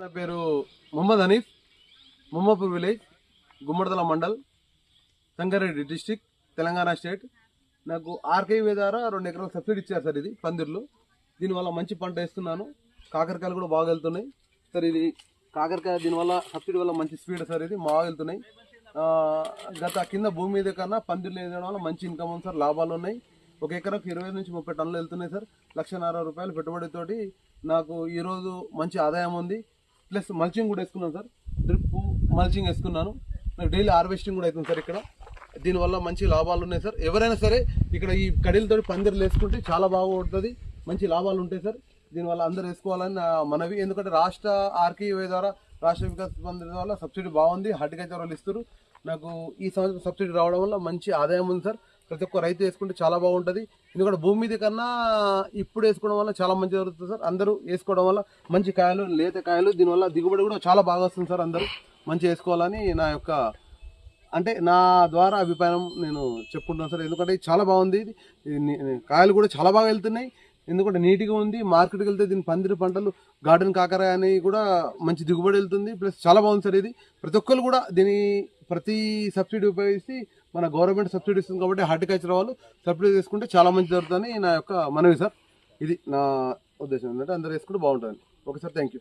నా పేరు Mohammed Hanif, Mohammadpur village, Gummadidala mandal, Sangareddy district, Telangana state. నాకు ఆర్కేవీ ద్వారా 2 ఎకరాల సబ్సిడీ ఇచ్చారు సార్. ఇది పందిర్లు. దీనివల్ల మంచి పంట వేస్తున్నాను. కాకరకాయలు కూడా బాగా వెళ్తున్నాయి సార్. ఇది కాకరకాయ దీనివల్ల సబ్సిడీ వల్ల మంచి స్పీడ్ సార్. ఇది బాగా వెళ్తున్నాయి. గత కింద భూమి మీద కన్నా పందిర్లు వేయడం వల్ల మంచి ఇన్కమ్ ఉంది సార్. లాభాలు ఉన్నాయి. 1 ఎకరాకు 20 నుంచి 30 టన్నులు వెళ్తున్నాయి సార్. ₹1,50,000 పెట్టుబడితోటి నాకు ఈరోజు మంచి ఆదాయం ఉంది. ప్లస్ మల్చింగ్ కూడా వేసుకున్నాను సార్. డ్రిప్ మల్చింగ్ వేసుకున్నాను. నాకు డైలీ హార్వెస్టింగ్ కూడా అవుతుంది సార్ ఇక్కడ. దీనివల్ల మంచి లాభాలు ఉన్నాయి సార్. ఎవరైనా సరే ఇక్కడ ఈ కడీలతో పందిర్లు వేసుకుంటే చాలా బాగుంటుంది, మంచి లాభాలు ఉంటాయి సార్. దీనివల్ల అందరూ వేసుకోవాలని నా మనవి. ఎందుకంటే రాష్ట్ర ఆర్కేవీ ద్వారా, రాష్ట్ర వికాస్ పందిరి వల్ల సబ్సిడీ బాగుంది. హార్టికల్చర్ వాళ్ళు ఇస్తారు. నాకు ఈ సంవత్సరం సబ్సిడీ రావడం వల్ల మంచి ఆదాయం ఉంది సార్. ప్రతి ఒక్క రైతు వేసుకుంటే చాలా బాగుంటుంది. ఎందుకంటే భూమి మీద కన్నా ఇప్పుడు వేసుకోవడం వల్ల చాలా మంచి జరుగుతుంది సార్. అందరూ వేసుకోవడం వల్ల మంచి కాయలు, లేత కాయలు, దీనివల్ల దిగుబడి కూడా చాలా బాగా వస్తుంది సార్. అందరూ మంచి వేసుకోవాలని నా యొక్క నా ద్వారా అభిప్రాయం నేను చెప్పుకుంటున్నాను సార్. ఎందుకంటే చాలా బాగుంది. కాయలు కూడా చాలా బాగా వెళ్తున్నాయి. ఎందుకంటే నీట్గా ఉంది. మార్కెట్కి వెళ్తే దీని పందిరి పంటలు, గార్డెన్ కాకర అని కూడా మంచి దిగుబడి వెళ్తుంది. ప్లస్ చాలా బాగుంది సార్. ఇది ప్రతి ఒక్కరు కూడా ప్రతి సబ్సిడీ ఉపయోగిస్తే మన గవర్నమెంట్ సబ్సిడీ ఇస్తుంది కాబట్టి హార్టికల్చర్ వాళ్ళు సబ్సిడీ తీసుకుంటే చాలా మంచి జరుగుతుందని నా యొక్క మనవి సార్. ఇది నా ఉద్దేశం. ఏంటంటే అందరూ వేసుకుంటే బాగుంటుంది. Okay sir, thank you.